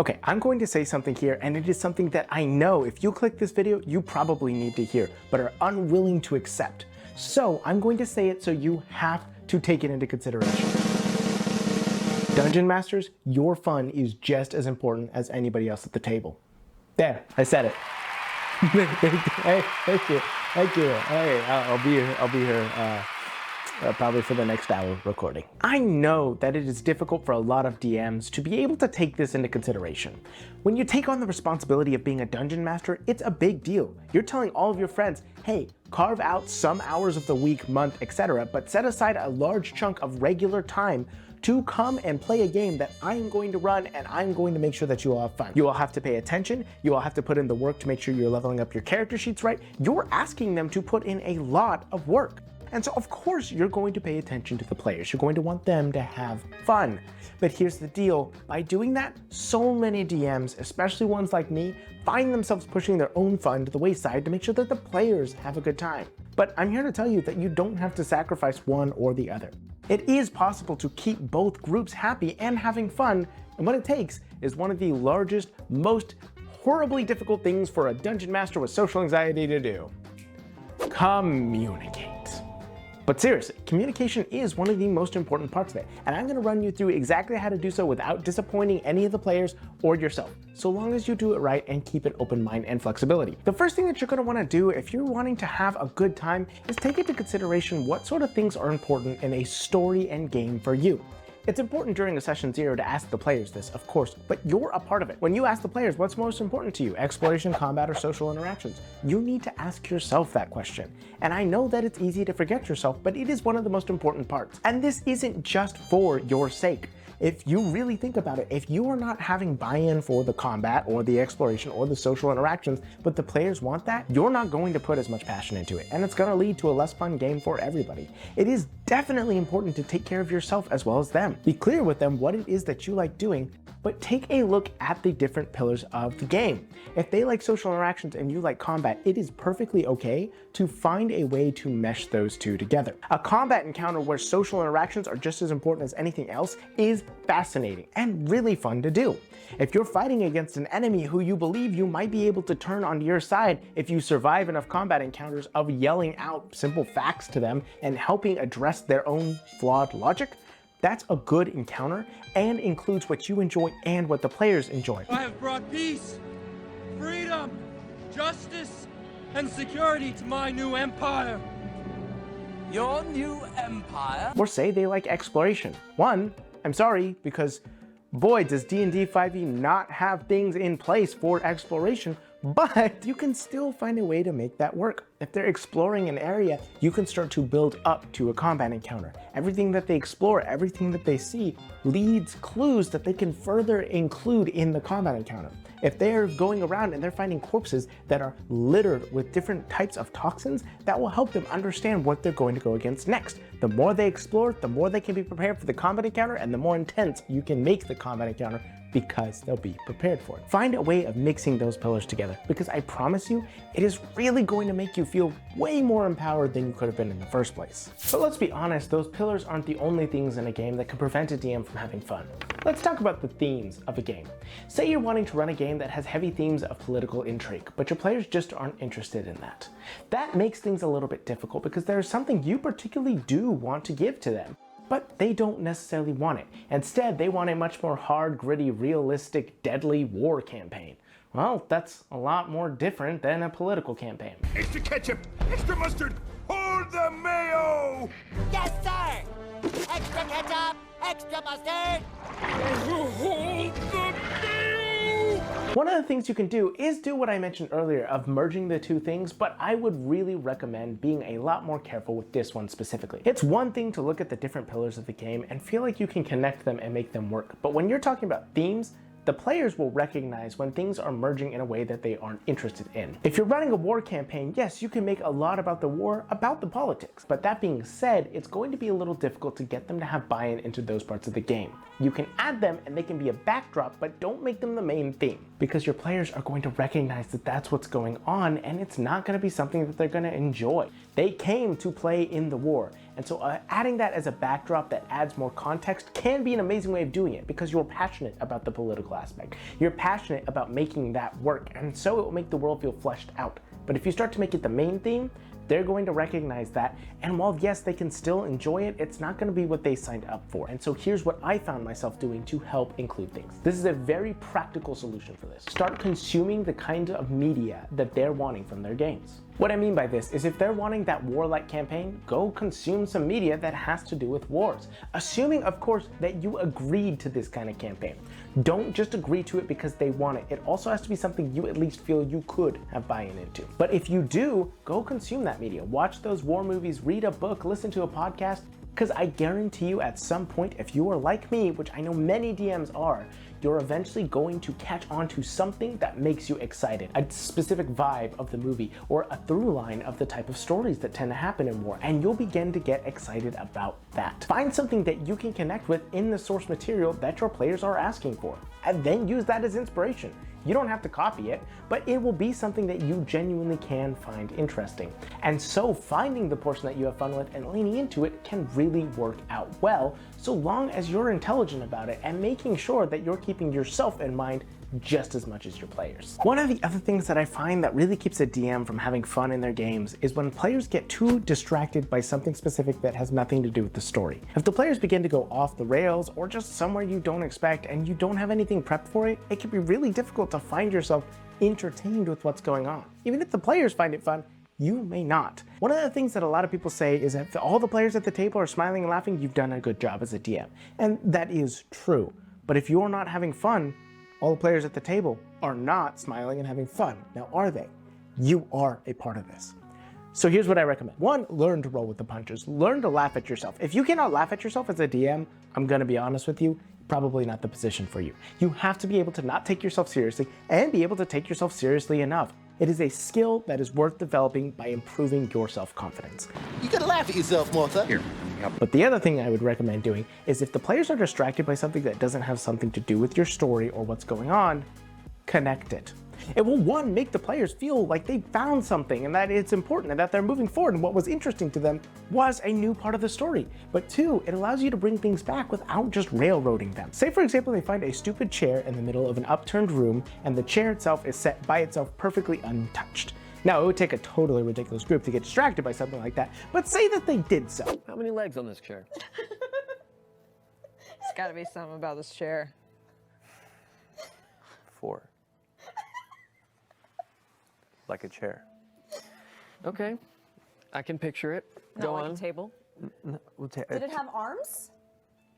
Okay, I'm going to say something here, and it is something that I know if you click this video, you probably need to hear, but are unwilling to accept. So I'm going to say it so you have to take it into consideration. Dungeon Masters, your fun is just as important as anybody else at the table. There, I said it. Hey, thank you. Hey, I'll be here probably for the next hour recording. I know that it is difficult for a lot of DMs to be able to take this into consideration. When you take on the responsibility of being a dungeon master, it's a big deal. You're telling all of your friends, hey, carve out some hours of the week, month, etc., but set aside a large chunk of regular time to come and play a game that I'm going to run, and I'm going to make sure that you all have fun. You all have to pay attention, you all have to put in the work to make sure you're leveling up your character sheets right. You're asking them to put in a lot of work. And so of course you're going to pay attention to the players. You're going to want them to have fun. But here's the deal, by doing that, so many DMs, especially ones like me, find themselves pushing their own fun to the wayside to make sure that the players have a good time. But I'm here to tell you that you don't have to sacrifice one or the other. It is possible to keep both groups happy and having fun, and what it takes is one of the largest, most horribly difficult things for a dungeon master with social anxiety to do. Communicate. But seriously, communication is one of the most important parts of it, and I'm going to run you through exactly how to do so without disappointing any of the players or yourself, so long as you do it right and keep an open mind and flexibility. The first thing that you're going to want to do if you're wanting to have a good time is take into consideration what sort of things are important in a story and game for you. It's important during a session 0 to ask the players this, of course, but you're a part of it. When you ask the players what's most important to you, exploration, combat, or social interactions, you need to ask yourself that question. And I know that it's easy to forget yourself, but it is one of the most important parts. And this isn't just for your sake. If you really think about it, if you are not having buy-in for the combat or the exploration or the social interactions, but the players want that, you're not going to put as much passion into it, and it's going to lead to a less fun game for everybody. It is definitely important to take care of yourself as well as them. Be clear with them what it is that you like doing, but take a look at the different pillars of the game. If they like social interactions and you like combat, it is perfectly okay to find a way to mesh those two together. A combat encounter where social interactions are just as important as anything else is fascinating and really fun to do. If you're fighting against an enemy who you believe you might be able to turn onto your side if you survive enough combat encounters of yelling out simple facts to them and helping address their own flawed logic, that's a good encounter and includes what you enjoy and what the players enjoy. I have brought peace, freedom, justice, and security to my new empire. Your new empire? Or say they like exploration. One, I'm sorry, because boy, does D&D 5e not have things in place for exploration, but you can still find a way to make that work. If they're exploring an area, you can start to build up to a combat encounter. Everything that they explore, everything that they see, leads clues that they can further include in the combat encounter. If they're going around and they're finding corpses that are littered with different types of toxins, that will help them understand what they're going to go against next. The more they explore, the more they can be prepared for the combat encounter, and the more intense you can make the combat encounter because they'll be prepared for it. Find a way of mixing those pillars together, because I promise you, it is really going to make you feel way more empowered than you could have been in the first place. But let's be honest, those pillars aren't the only things in a game that can prevent a DM from having fun. Let's talk about the themes of a game. Say you're wanting to run a game that has heavy themes of political intrigue, but your players just aren't interested in that. That makes things a little bit difficult because there is something you particularly do want to give to them, but they don't necessarily want it. Instead, they want a much more hard, gritty, realistic, deadly war campaign. Well, that's a lot more different than a political campaign. Extra ketchup, extra mustard, hold the mayo! Yes, sir! Extra ketchup, extra mustard! Hold the mayo! One of the things you can do is do what I mentioned earlier of merging the two things, but I would really recommend being a lot more careful with this one specifically. It's one thing to look at the different pillars of the game and feel like you can connect them and make them work, but when you're talking about themes, the players will recognize when things are merging in a way that they aren't interested in. If you're running a war campaign, yes, you can make a lot about the war, about the politics, but that being said, it's going to be a little difficult to get them to have buy-in into those parts of the game. You can add them and they can be a backdrop, but don't make them the main theme, because your players are going to recognize that that's what's going on, and it's not going to be something that they're going to enjoy. They came to play in the war, And so adding that as a backdrop that adds more context can be an amazing way of doing it because you're passionate about the political aspect. You're passionate about making that work, and so it will make the world feel fleshed out. But if you start to make it the main theme, they're going to recognize that, and while yes, they can still enjoy it, it's not going to be what they signed up for. And so here's what I found myself doing to help include things. This is a very practical solution for this. Start consuming the kind of media that they're wanting from their games. What I mean by this is if they're wanting that warlike campaign, go consume some media that has to do with wars. Assuming, of course, that you agreed to this kind of campaign. Don't just agree to it because they want it. It also has to be something you at least feel you could have buy-in into. But if you do, go consume that media. Watch those war movies, read a book, listen to a podcast, because I guarantee you at some point, if you are like me, which I know many DMs are, you're eventually going to catch on to something that makes you excited, a specific vibe of the movie, or a through line of the type of stories that tend to happen in war, and you'll begin to get excited about that. Find something that you can connect with in the source material that your players are asking for, and then use that as inspiration. You don't have to copy it, but it will be something that you genuinely can find interesting. And so finding the portion that you have fun with and leaning into it can really work out well, so long as you're intelligent about it and making sure that you're keeping yourself in mind just as much as your players. One of the other things that I find that really keeps a DM from having fun in their games is when players get too distracted by something specific that has nothing to do with the story. If the players begin to go off the rails or just somewhere you don't expect and you don't have anything prepped for it, it can be really difficult to find yourself entertained with what's going on. Even if the players find it fun, you may not. One of the things that a lot of people say is that if all the players at the table are smiling and laughing, you've done a good job as a DM. And that is true. But if you're not having fun, all the players at the table are not smiling and having fun. Now, are they? You are a part of this. So here's what I recommend. One, learn to roll with the punches. Learn to laugh at yourself. If you cannot laugh at yourself as a DM, I'm gonna be honest with you, probably not the position for you. You have to be able to not take yourself seriously and be able to take yourself seriously enough. It is a skill that is worth developing by improving your self-confidence. You gotta laugh at yourself, Martha. Here. But the other thing I would recommend doing is if the players are distracted by something that doesn't have something to do with your story or what's going on, connect it. It will, one, make the players feel like they found something and that it's important and that they're moving forward and what was interesting to them was a new part of the story. But two, it allows you to bring things back without just railroading them. Say, for example, they find a stupid chair in the middle of an upturned room and the chair itself is set by itself perfectly untouched. Now, it would take a totally ridiculous group to get distracted by something like that, but say that they did so. How many legs on this chair? There's gotta be something about this chair. 4. Like a chair. Okay, I can picture it. Go Not on. like a table. Did it have arms?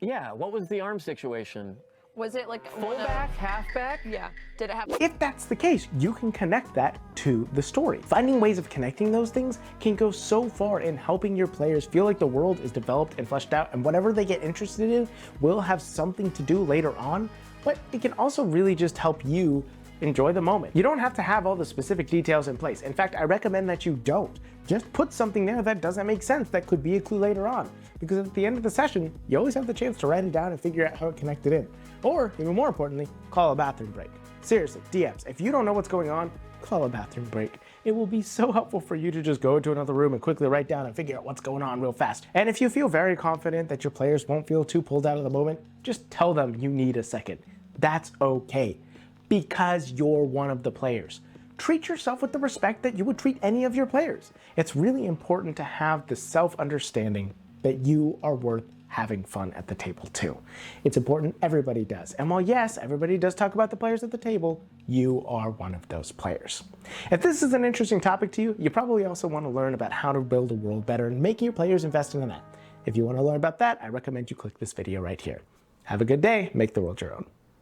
Yeah, what was the arm situation? Was it like Full back, half back? Yeah. Did it have? If that's the case, you can connect that to the story. Finding ways of connecting those things can go so far in helping your players feel like the world is developed and fleshed out, and whatever they get interested in will have something to do later on, but it can also really just help you enjoy the moment. You don't have to have all the specific details in place. In fact, I recommend that you don't. Just put something there that doesn't make sense that could be a clue later on. Because at the end of the session, you always have the chance to write it down and figure out how it connected in. Or, even more importantly, call a bathroom break. Seriously, DMs, if you don't know what's going on, call a bathroom break. It will be so helpful for you to just go into another room and quickly write down and figure out what's going on real fast. And if you feel very confident that your players won't feel too pulled out of the moment, just tell them you need a second. That's okay. Because you're one of the players. Treat yourself with the respect that you would treat any of your players. It's really important to have the self-understanding that you are worth having fun at the table too. It's important everybody does. And while yes, everybody does talk about the players at the table, you are one of those players. If this is an interesting topic to you, you probably also want to learn about how to build a world better and making your players invest in that. If you want to learn about that, I recommend you click this video right here. Have a good day, make the world your own.